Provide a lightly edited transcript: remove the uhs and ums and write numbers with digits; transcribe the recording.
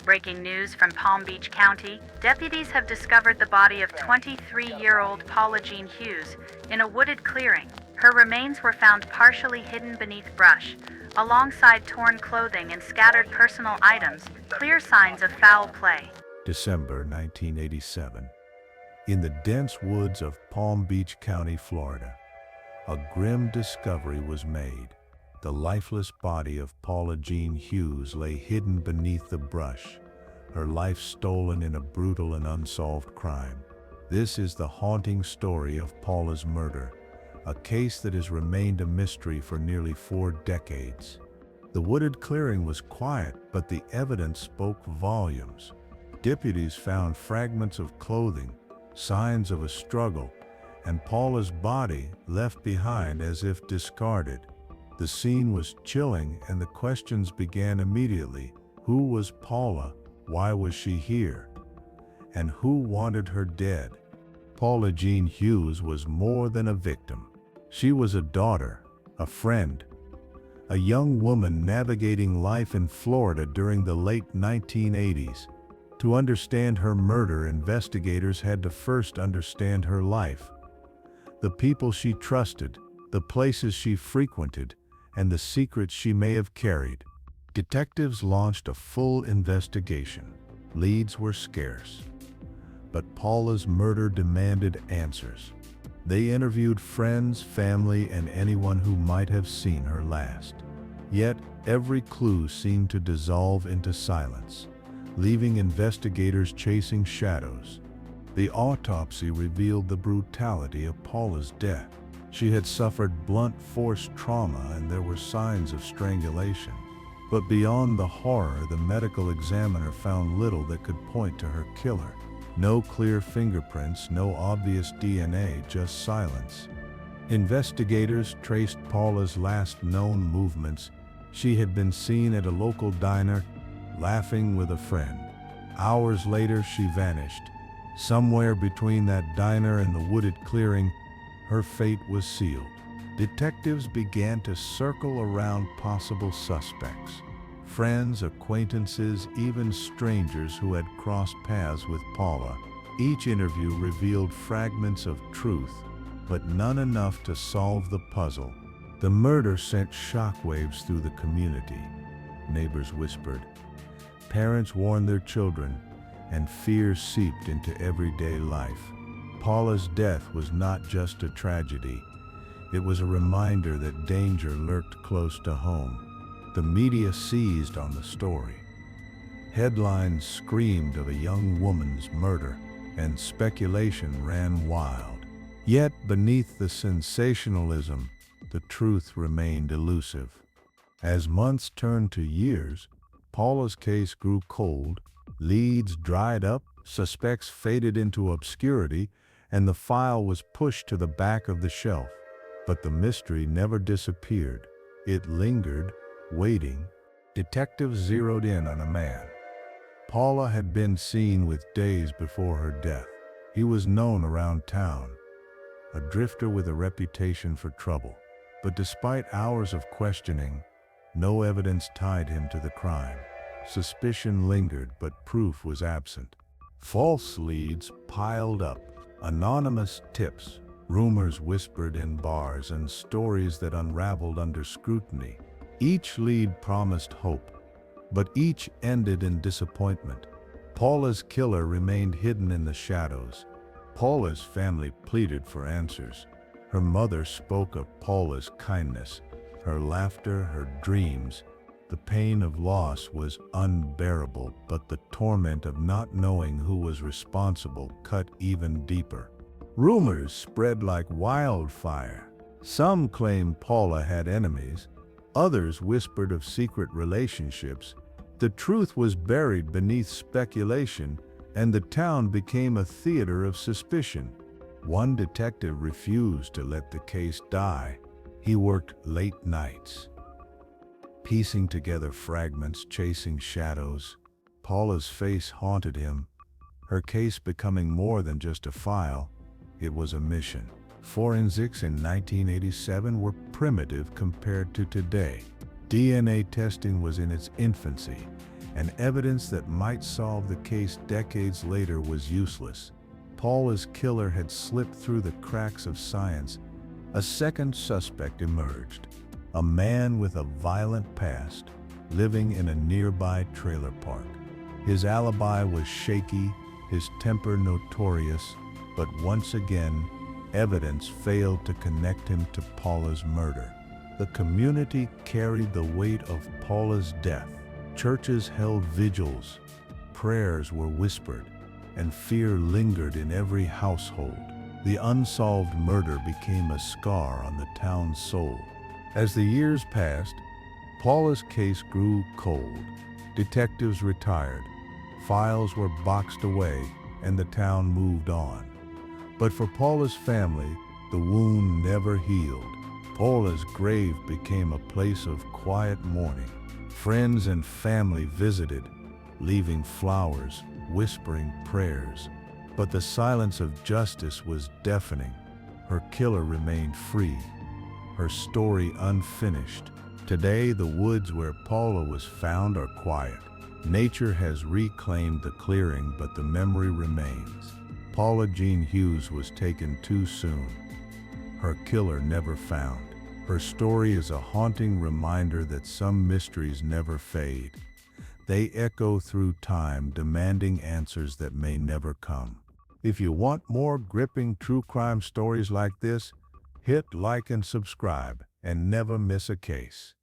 Breaking news from Palm Beach County, deputies have discovered the body of 23-year-old Paula Jean Hughes in a wooded clearing. Her remains were found partially hidden beneath brush, alongside torn clothing and scattered personal items, clear signs of foul play. December 1987. In the dense woods of Palm Beach County, Florida, a grim discovery was made. The lifeless body of Paula Jean Hughes lay hidden beneath the brush, her life stolen in a brutal and unsolved crime. This is the haunting story of Paula's murder, a case that has remained a mystery for nearly 4 decades. The wooded clearing was quiet, but the evidence spoke volumes. Deputies found fragments of clothing, signs of a struggle, and Paula's body left behind as if discarded. The scene was chilling, and the questions began immediately. Who was Paula? Why was she here? And who wanted her dead? Paula Jean Hughes was more than a victim. She was a daughter, a friend, a young woman navigating life in Florida during the late 1980s. To understand her murder, investigators had to first understand her life. The people she trusted, the places she frequented, and the secrets she may have carried. Detectives launched a full investigation. Leads were scarce, but Paula's murder demanded answers. They interviewed friends, family, and anyone who might have seen her last. Yet, every clue seemed to dissolve into silence, leaving investigators chasing shadows. The autopsy revealed the brutality of Paula's death. She had suffered blunt force trauma, and there were signs of strangulation. But beyond the horror, the medical examiner found little that could point to her killer. No clear fingerprints, no obvious DNA, just silence. Investigators traced Paula's last known movements. She had been seen at a local diner, laughing with a friend. Hours later, she vanished. Somewhere between that diner and the wooded clearing, her fate was sealed. Detectives began to circle around possible suspects. Friends, acquaintances, even strangers who had crossed paths with Paula. Each interview revealed fragments of truth, but none enough to solve the puzzle. The murder sent shockwaves through the community. Neighbors whispered, parents warned their children, and fear seeped into everyday life. Paula's death was not just a tragedy. It was a reminder that danger lurked close to home. The media seized on the story. Headlines screamed of a young woman's murder, and speculation ran wild. Yet beneath the sensationalism, the truth remained elusive. As months turned to years, Paula's case grew cold, leads dried up, suspects faded into obscurity, and the file was pushed to the back of the shelf. But the mystery never disappeared. It lingered, waiting. Detectives zeroed in on a man. Paula had been seen with days before her death. He was known around town, a drifter with a reputation for trouble. But despite hours of questioning, no evidence tied him to the crime. Suspicion lingered, but proof was absent. False leads piled up. Anonymous tips, rumors whispered in bars, and stories that unraveled under scrutiny. Each lead promised hope, but each ended in disappointment. Paula's killer remained hidden in the shadows. Paula's family pleaded for answers. Her mother spoke of Paula's kindness, her laughter, her dreams. The pain of loss was unbearable, but the torment of not knowing who was responsible cut even deeper. Rumors spread like wildfire. Some claimed Paula had enemies. Others whispered of secret relationships. The truth was buried beneath speculation, and the town became a theater of suspicion. One detective refused to let the case die. He worked late nights, piecing together fragments, chasing shadows. Paula's face haunted him, her case becoming more than just a file. It was a mission. Forensics in 1987 were primitive compared to today. DNA testing was in its infancy, and evidence that might solve the case decades later was useless. Paula's killer had slipped through the cracks of science. A second suspect emerged, a man with a violent past, living in a nearby trailer park. His alibi was shaky, his temper notorious, but once again, evidence failed to connect him to Paula's murder. The community carried the weight of Paula's death. Churches held vigils, prayers were whispered, and fear lingered in every household. The unsolved murder became a scar on the town's soul. As the years passed, Paula's case grew cold. Detectives retired, files were boxed away, and the town moved on. But for Paula's family, the wound never healed. Paula's grave became a place of quiet mourning. Friends and family visited, leaving flowers, whispering prayers. But the silence of justice was deafening. Her killer remained free, her story unfinished. Today, the woods where Paula was found are quiet. Nature has reclaimed the clearing, but the memory remains. Paula Jean Hughes was taken too soon. Her killer never found. Her story is a haunting reminder that some mysteries never fade. They echo through time, demanding answers that may never come. If you want more gripping true crime stories like this, hit like and subscribe and never miss a case.